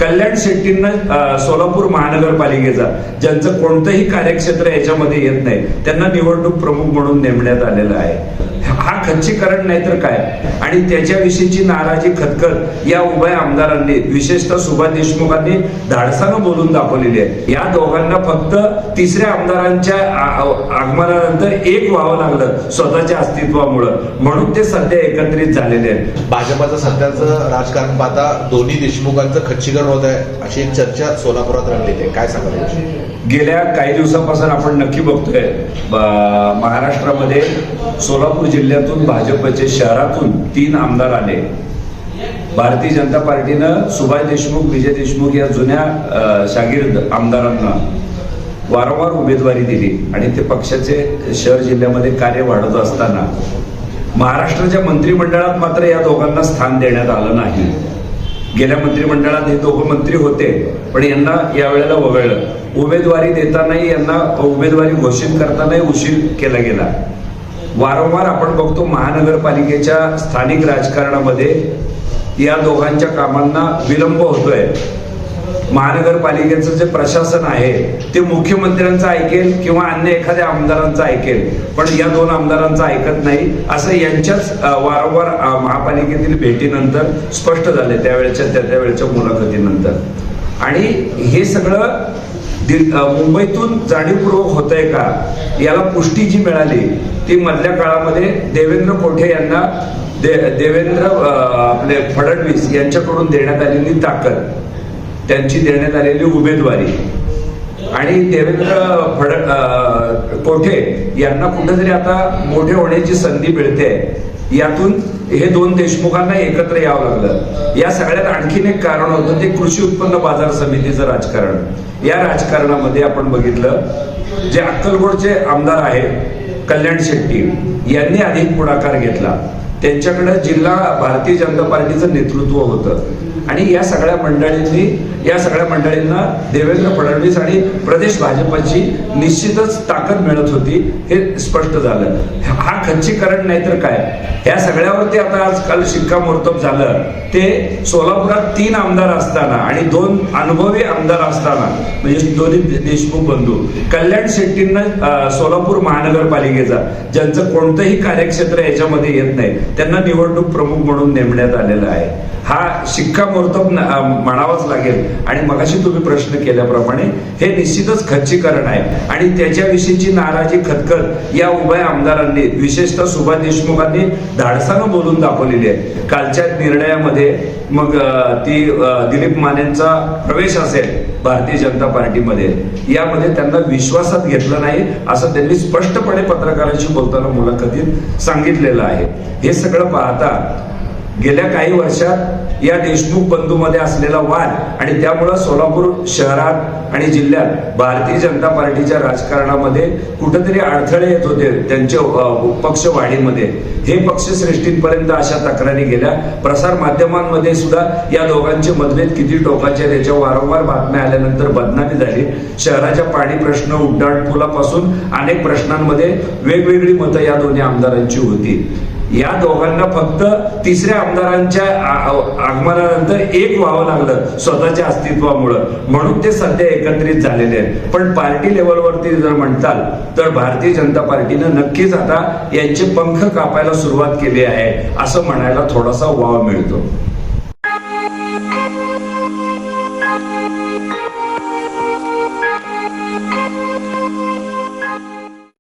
कल्याण शेट्टींना सोलापूर महानगरपालिकेचा ज्यांचं कोणतंही कार्यक्षेत्र याच्यामध्ये येत नाही त्यांना निवडणूक प्रमुख म्हणून नेमण्यात आलेलं आहे। हा खच्चीकरण नाही तर काय। आणि त्याच्याविषयीची नाराजी खतखत या उभय आमदारांनी विशेषतः सुभाष देशमुखांनी धाडसानं बोलून दाखवलेली आहे। या दोघांना फक्त तिसऱ्या आमदारांच्या आगमनानंतर एक व्हावं लागलं स्वतःच्या अस्तित्वामुळे, म्हणून ते सध्या एकत्रित झालेले आहेत। भाजपाचं सध्याचं राजकारण पाहता दोन्ही देशमुखांचं खच्चीकरण होत आहे अशी एक चर्चा सोलापुरात रंगलेली आहे, काय सांगाल? गेल्या काही दिवसापासून आपण नक्की बघतोय महाराष्ट्रामध्ये सोलापूर जिल्ह्यातून भाजपचे शहरातून 3 आमदार आले। भारतीय जनता पार्टीनं सुभाष देशमुख, विजय देशमुख या जुन्या शागिर्द आमदारांना वारंवार उमेदवारी दिली आणि ते पक्षाचे शहर जिल्ह्यामध्ये कार्य वाढत असताना महाराष्ट्राच्या मंत्रिमंडळात मात्र या दोघांना स्थान देण्यात आलं नाही। गेल्या मंत्रिमंडळात हे दोघं मंत्री होते, पण यांना यावेळेला वगळलं। उमेदवारी देतानाही यांना उमेदवारी घोषित करतानाही उशीर केला गेला। वारंवार आपण बघतो महानगरपालिकेच्या स्थानिक राजकारणामध्ये या दोघांच्या कामांना विलंब होतोय। महानगरपालिकेचं जे प्रशासन आहे ते मुख्यमंत्र्यांचं ऐकेल किंवा अन्य एखाद्या आमदारांचं ऐकेल, पण या 2 आमदारांचं ऐकत नाही असं यांच्याच वारंवार महापालिकेतील भेटीनंतर स्पष्ट झाले, त्यावेळेच्या मुलाखतीनंतर। आणि हे सगळं मुंबईतून जाणीवपूर्वक होतंय का याला पुष्टी जी मिळाली ती मधल्या काळामध्ये देवेंद्र कोठे यांना देवेंद्र आपले फडणवीस यांच्याकडून देण्यात आलेली ताकद, त्यांची देण्यात आलेली उमेदवारी आणि देवेंद्र कोठे यांना कुठेतरी आता मोठे होण्याची संधी मिळते। यातून हे 2 देशमुखांना एकत्र यावं लागलं। या सगळ्यात आणखीन एक कारण होतं ते कृषी उत्पन्न बाजार समितीचं राजकारण। या राजकारणामध्ये आपण बघितलं जे अक्कलकोटचे आमदार आहेत कल्याण शेट्टी यांनी अधिक पुढाकार घेतला। त्यांच्याकडे जिल्हा भारतीय जनता पार्टीचं नेतृत्व होतं आणि या सगळ्या मंडळींना देवेंद्र फडणवीस आणि प्रदेश भाजपची निश्चितच ताकद मिळत होती, हे स्पष्ट झालं। हा खच्चीकरण नाही तर काय। या सगळ्यावरती आता आजकाल शिक्कामोर्तब झालं ते सोलापुरात 3 आमदार असताना आणि 2 अनुभवी आमदार असताना, म्हणजे दोन्ही देशमुख बंधू कल्याण शेट्टींना सोलापूर महानगरपालिकेचा ज्यांचं कोणतंही कार्यक्षेत्र याच्यामध्ये येत नाही त्यांना निवडणूक प्रमुख म्हणून नेमण्यात आलेलं आहे। हा शिक्कामोर्तब म्हणावाच लागेल। आणि मगाशी तुम्ही प्रश्न केल्याप्रमाणे हे निश्चितच खच्चीकरण आहे आणि त्याच्याविषयीची नाराजी खतखत या उभय आमदारांनी विशेषतः सुभाष देशमुखांनी धाडसानं बोलून दाखवलेली आहे। कालच्या निर्णयामध्ये मग ती दिलीप मानेंचा प्रवेश असेल भारतीय जनता पार्टीमध्ये, यामध्ये त्यांना विश्वासात घेतलं नाही असं त्यांनी स्पष्टपणे पत्रकारांशी बोलताना मुलाखतीत सांगितलेलं आहे। हे सगळं पाहता गेल्या काही वर्षात या देशमुख बंधूमध्ये असलेला वाद आणि त्यामुळं सोलापूर शहरात आणि जिल्ह्यात भारतीय जनता पार्टीच्या राजकारणामध्ये कुठेतरी अडथळे येत होते त्यांच्या पक्षवाढीमध्ये। हे पक्षश्रेष्ठींपर्यंत अशा तक्रारी गेल्या। प्रसार माध्यमांमध्ये सुद्धा या दोघांचे मतभेद किती टोकाचे त्याच्या वारंवार बातम्या आल्यानंतर बदनामी झाली। शहराच्या पाणी प्रश्न, उड्डाणपुलापासून अनेक प्रश्नांमध्ये वेगवेगळी मतं या दोन्ही आमदारांची होती। या दोघांना फक्त तिसऱ्या आमदारांच्या आगमनानंतर एक व्हावं लागलं स्वतःच्या अस्तित्वामुळे, म्हणून ते सध्या एकत्रित झालेले आहेत। पण पार्टी लेवलवरती जर म्हणताल तर भारतीय जनता पार्टीनं नक्कीच आता यांचे पंख कापायला सुरुवात केली आहे असं म्हणायला थोडासा वाव मिळतो।